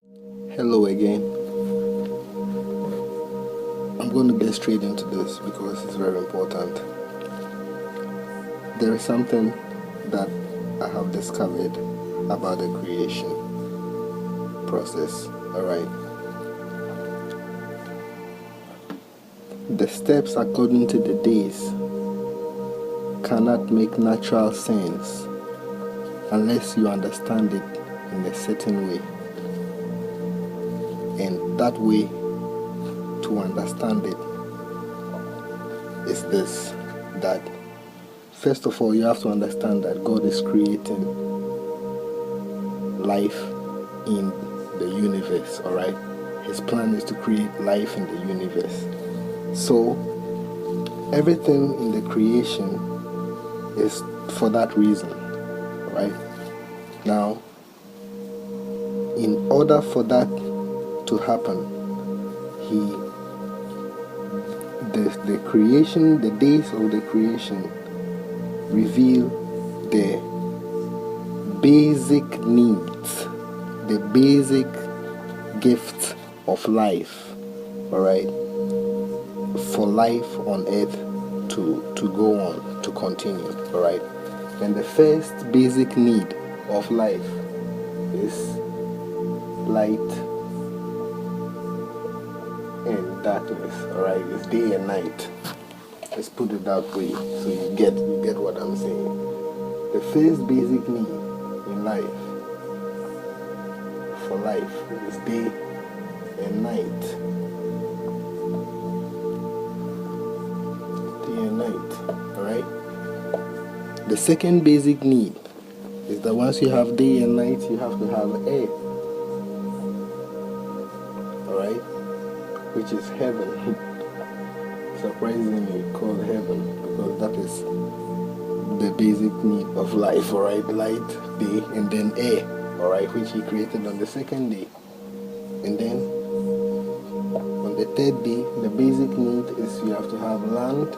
Hello again. I'm going to get straight into this because it's very important. There is something that I have discovered about the creation process. Alright. The steps according to the days cannot make natural sense unless you understand it in a certain way. And that way to understand it is this, that first of all you have to understand that God is creating life in the universe. Alright, his plan is to create life in the universe. So everything in the creation is for that reason. Right now, in order for that to happen, the creation, the days of the creation reveal the basic needs, the basic gifts of life, alright, for life on earth to go on, to continue, alright. And the first basic need of life is light and darkness, alright. It's day and night. Let's put it that way so you get what I'm saying. The first basic need in life, for life, is day and night. Day and night, alright? The second basic need is that once you have day and night, you have to have air, alright? Which is heaven. Surprisingly called heaven, because that is the basic need of life, alright? Light, day, and then air, alright, which he created on the second day. And then on the third day, the basic need is you have to have land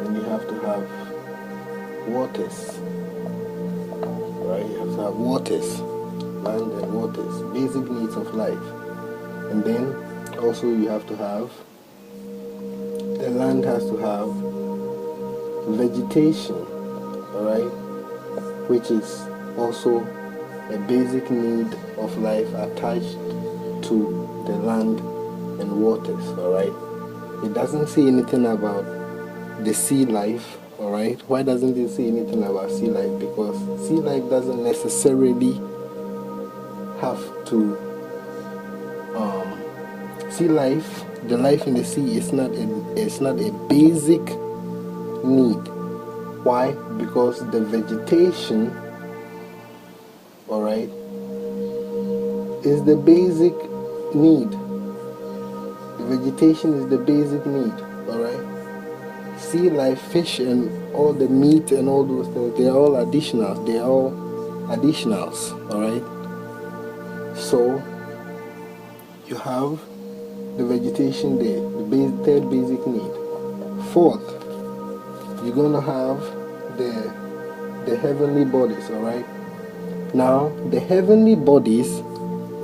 and you have to have waters, right? You have to have waters, land and waters, basic needs of life. And then also you have to have, the land has to have vegetation, alright, which is also a basic need of life attached to the land and waters, alright. It doesn't say anything about the sea life, alright. Why doesn't it say anything about sea life? Because sea life doesn't necessarily have to sea life, the life in the sea is not a basic need. Why? Because the vegetation, alright, is the basic need. The vegetation is the basic need, alright. Sea life, fish and all the meat and all those things, they are all additionals. They are all additionals, alright. So you have the vegetation there, the third basic need. Fourth, you're gonna have the heavenly bodies, alright. Now the heavenly bodies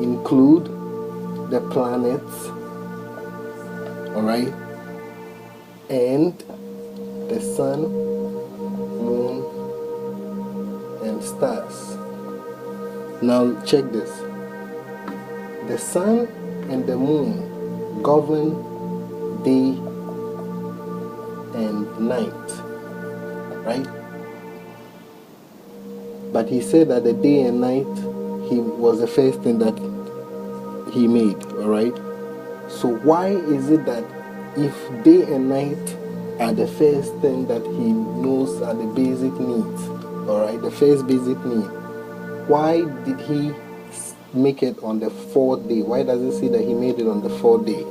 include the planets, alright, and the sun, moon, and stars. Now check this. The sun and the moon govern day and night, right? But he said that the day and night was the first thing that he made, alright? So why is it that if day and night are the first thing that he knows are the basic needs, alright, the first basic need, why did he make it on the fourth day? Why does it say that he made it on the fourth day?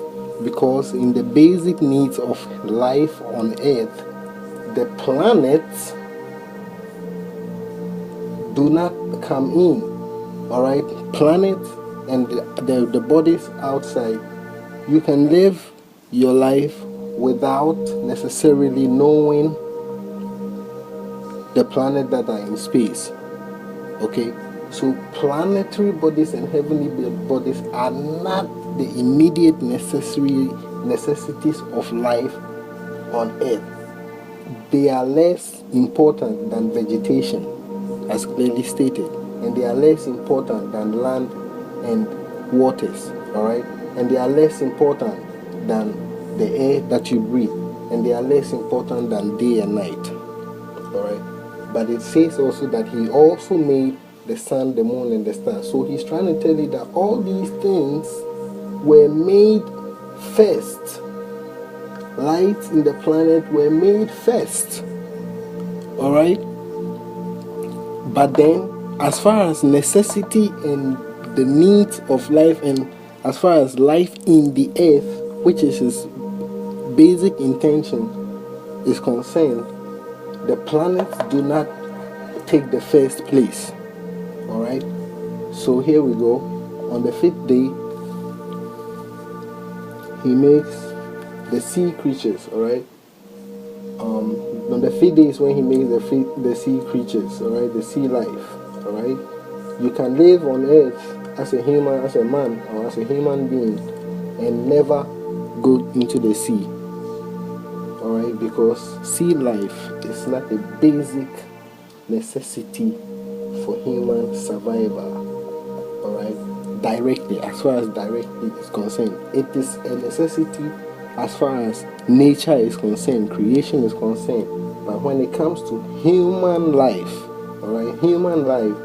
Because in the basic needs of life on earth, the planets do not come in, alright? Planets and the bodies outside, you can live your life without necessarily knowing the planet that are in space, okay? So planetary bodies and heavenly bodies are not the immediate necessities of life on earth. They are less important than vegetation, as clearly stated, and they are less important than land and waters, alright? And they are less important than the air that you breathe, and they are less important than day and night, alright? But it says also that he also made the sun, the moon, and the stars. So he's trying to tell you that all these things were made first. Lights in the planet were made first. Alright? But then, as far as necessity and the needs of life, and as far as life in the earth, which is his basic intention, is concerned, the planets do not take the first place. Alright? So here we go. On the 5th day, he makes the sea creatures, alright? On the 5th day is when he makes the sea creatures, alright? The sea life, alright? You can live on earth as a human, as a man, or as a human being, and never go into the sea, alright? Because sea life is not a basic necessity for human survival, alright? Directly, as far as directly is concerned, it is a necessity as far as nature is concerned, creation is concerned. But when it comes to human life, alright, human life,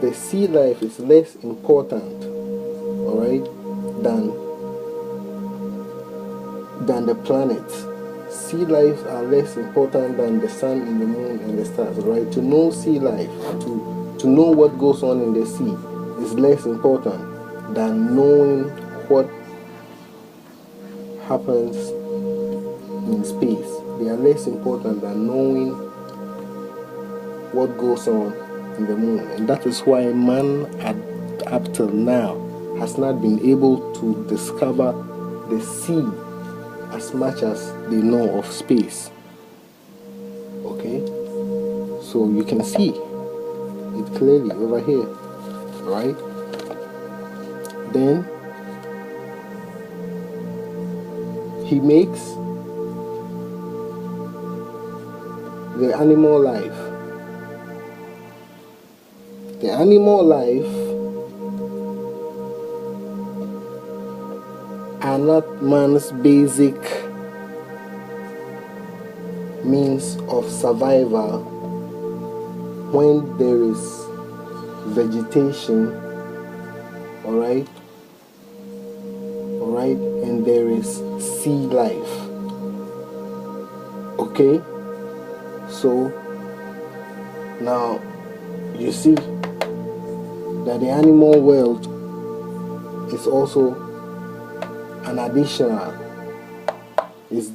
the sea life is less important, alright, than the planets. Sea lives are less important than the sun and the moon and the stars, alright? To know sea life, to know what goes on in the sea, is less important than knowing what happens in space. They are less important than knowing what goes on in the moon. And that is why man up till now has not been able to discover the sea as much as they know of space. Okay? So you can see it clearly over here. Right? Then he makes the animal life. The animal life are not man's basic means of survival when there is vegetation, alright, and there is sea life. Okay, so now you see that the animal world is also an additional, is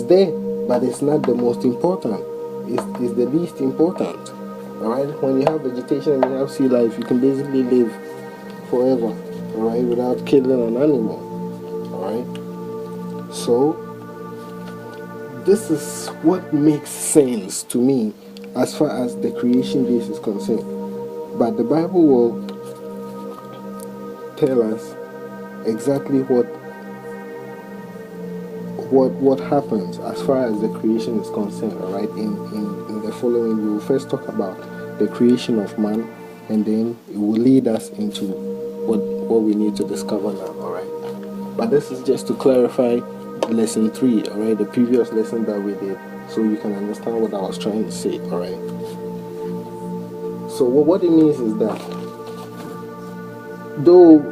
there, but it's not the most important. It's the least important. Alright, when you have vegetation and you have sea life, you can basically live forever, alright, without killing an animal. Alright, so this is what makes sense to me as far as the creation base is concerned. But the Bible will tell us exactly what happens as far as the creation is concerned. Alright, in the following, we will first talk about the creation of man, and then it will lead us into what we need to discover now. Alright, but this is just to clarify lesson 3, alright, the previous lesson that we did, so you can understand what I was trying to say. Alright, so what it means is that though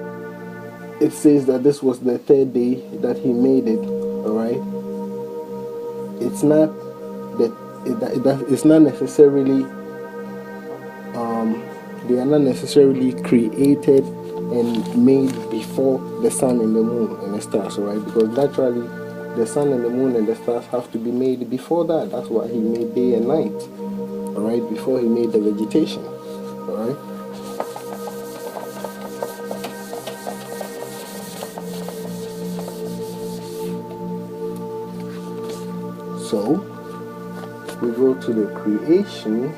it says that this was the 3rd day that he made it, alright, it's not that it's not necessarily they are not necessarily created and made before the sun and the moon and the stars, alright, because naturally the sun and the moon and the stars have to be made before that. That's why he made day and night, alright, before he made the vegetation. Alright, so we go to the creation.